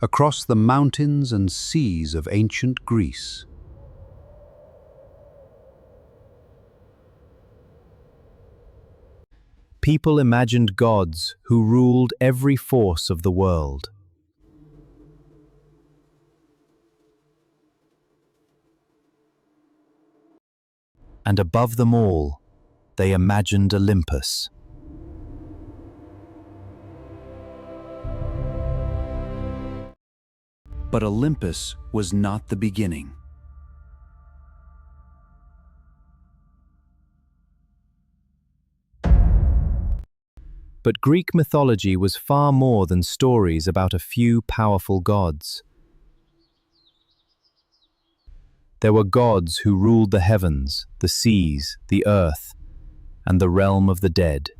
across the mountains and seas of ancient Greece. People imagined gods who ruled every force of the world. And above them all, they imagined Olympus. But Olympus was not the beginning. But Greek mythology was far more than stories about a few powerful gods. There were gods who ruled the heavens, the seas, the earth, and the realm of the dead.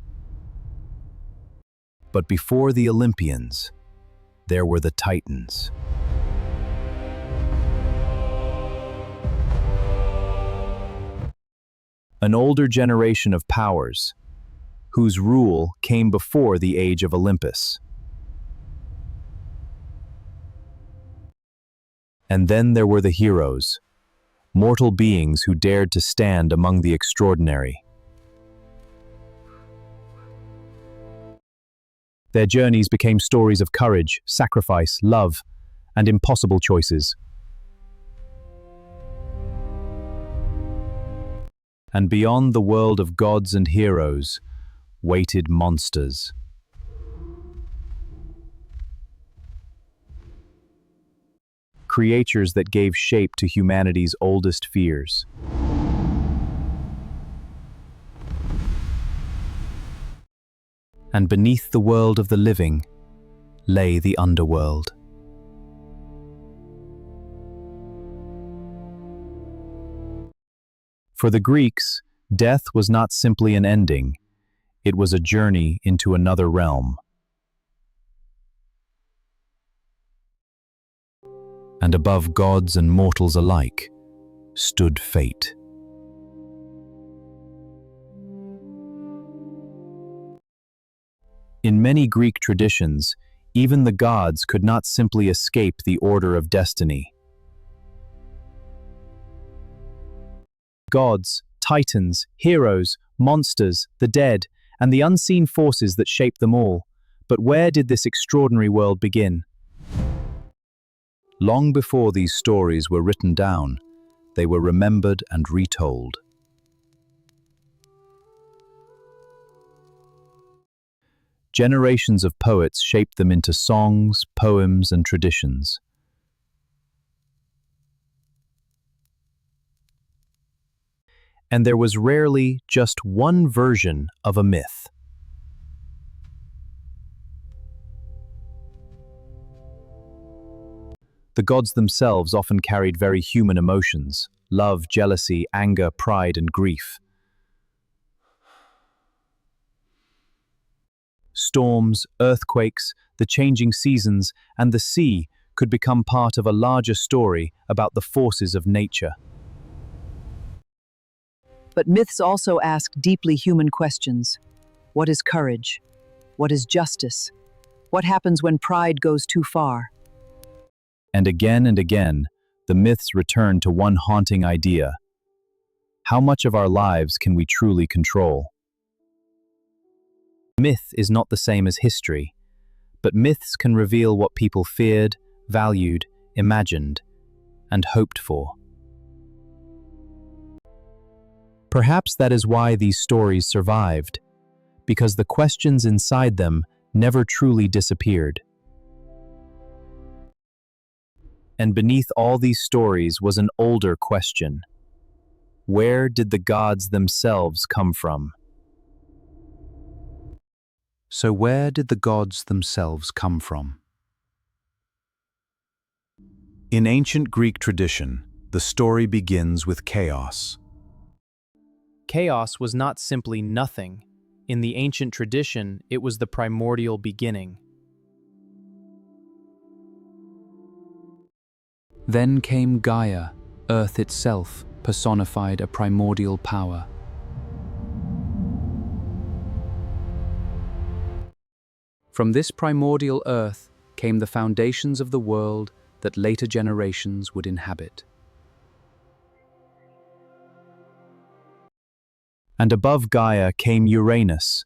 But before the Olympians, there were the Titans. An older generation of powers, whose rule came before the age of Olympus. And then there were the heroes, mortal beings who dared to stand among the extraordinary. Their journeys became stories of courage, sacrifice, love, and impossible choices. And beyond the world of gods and heroes, waited monsters. Creatures that gave shape to humanity's oldest fears. And beneath the world of the living lay the underworld. For the Greeks, death was not simply an ending. It was a journey into another realm. And above gods and mortals alike stood fate. In many Greek traditions, even the gods could not simply escape the order of destiny. Gods, titans, heroes, monsters, the dead, and the unseen forces that shaped them all. But where did this extraordinary world begin? Long before these stories were written down, they were remembered and retold. Generations of poets shaped them into songs, poems, and traditions. And there was rarely just one version of a myth. The gods themselves often carried very human emotions: love, jealousy, anger, pride, and grief. Storms, earthquakes, the changing seasons, and the sea could become part of a larger story about the forces of nature. But myths also ask deeply human questions. What is courage? What is justice? What happens when pride goes too far? And again, the myths return to one haunting idea. How much of our lives can we truly control? Myth is not the same as history, but myths can reveal what people feared, valued, imagined, and hoped for. Perhaps that is why these stories survived, because the questions inside them never truly disappeared. And beneath all these stories was an older question. Where did the gods themselves come from? So where did the gods themselves come from? In ancient Greek tradition, the story begins with chaos. Chaos was not simply nothing. In the ancient tradition, it was the primordial beginning. Then came Gaia, Earth itself, personified a primordial power. From this primordial Earth, came the foundations of the world that later generations would inhabit. And above Gaia came Uranus,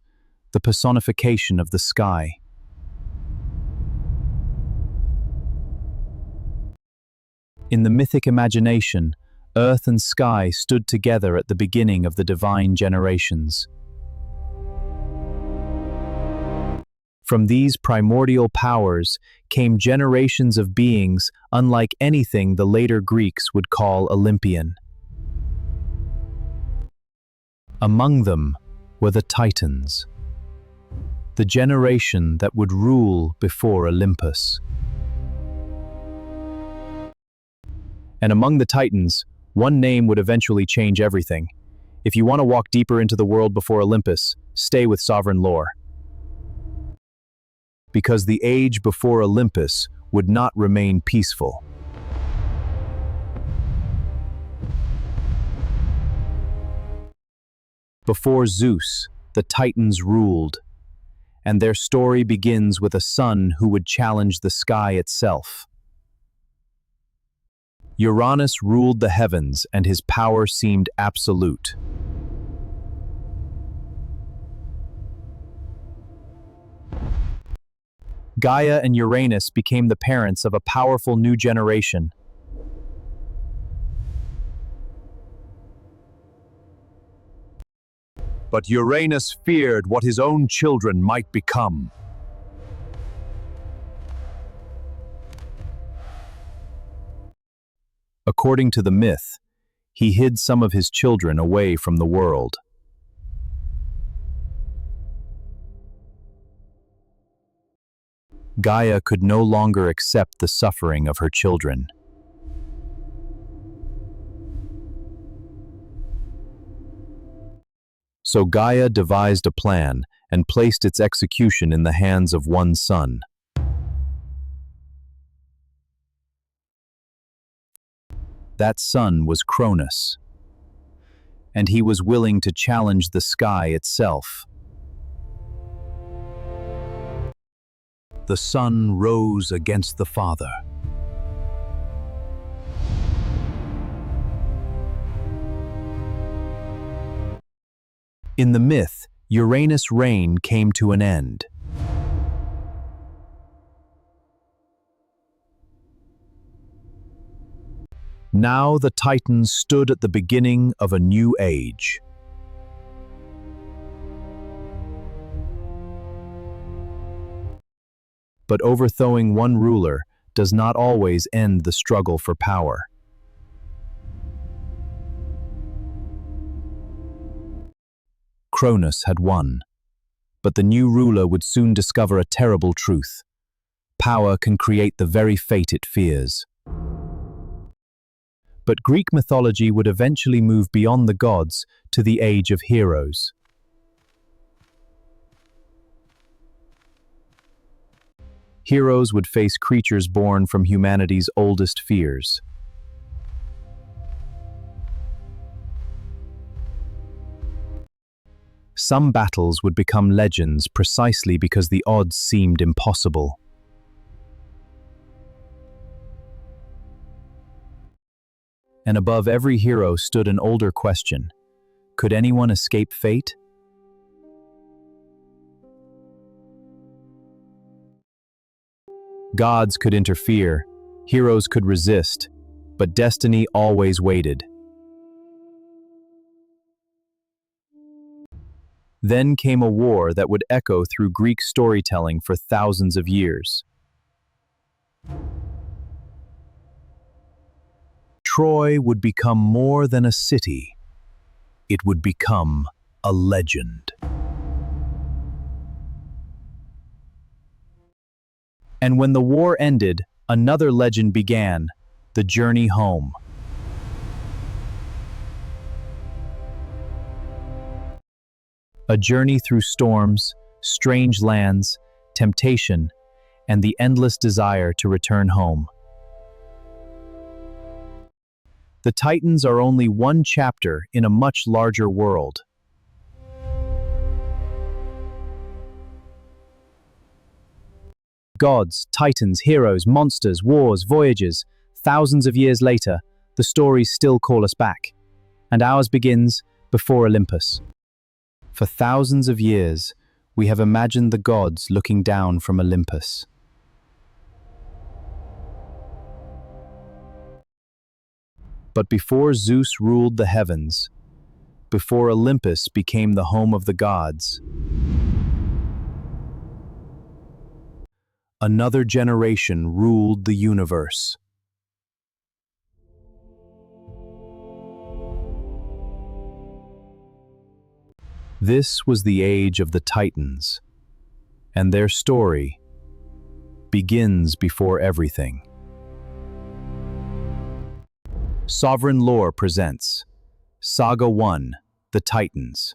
the personification of the sky. In the mythic imagination, earth and sky stood together at the beginning of the divine generations. From these primordial powers came generations of beings unlike anything the later Greeks would call Olympian. Among them were the Titans, the generation that would rule before Olympus. And among the Titans, one name would eventually change everything. If you want to walk deeper into the world before Olympus, stay with sovereign lore. Because the age before Olympus would not remain peaceful. Before Zeus, the Titans ruled, and their story begins with a son who would challenge the sky itself. Uranus ruled the heavens, and his power seemed absolute. Gaia and Uranus became the parents of a powerful new generation. But Uranus feared what his own children might become. According to the myth, he hid some of his children away from the world. Gaia could no longer accept the suffering of her children. So Gaia devised a plan and placed its execution in the hands of one son. That son was Cronus, and he was willing to challenge the sky itself. The son rose against the father. In the myth, Uranus' reign came to an end. Now the Titans stood at the beginning of a new age. But overthrowing one ruler does not always end the struggle for power. Cronus had won, but the new ruler would soon discover a terrible truth. Power can create the very fate it fears. But Greek mythology would eventually move beyond the gods to the age of heroes. Heroes would face creatures born from humanity's oldest fears. Some battles would become legends precisely because the odds seemed impossible. And above every hero stood an older question. Could anyone escape fate? Gods could interfere, heroes could resist, but destiny always waited. Then came a war that would echo through Greek storytelling for thousands of years. Troy would become more than a city. It would become a legend. And when the war ended, another legend began, the journey home. A journey through storms, strange lands, temptation, and the endless desire to return home. The Titans are only one chapter in a much larger world. Gods, titans, heroes, monsters, wars, voyages. Thousands of years later, the stories still call us back. And ours begins before Olympus. For thousands of years, we have imagined the gods looking down from Olympus. But before Zeus ruled the heavens, before Olympus became the home of the gods, another generation ruled the universe. This was the age of the Titans, and their story begins before everything. Sovereign Lore presents Saga I, The Titans.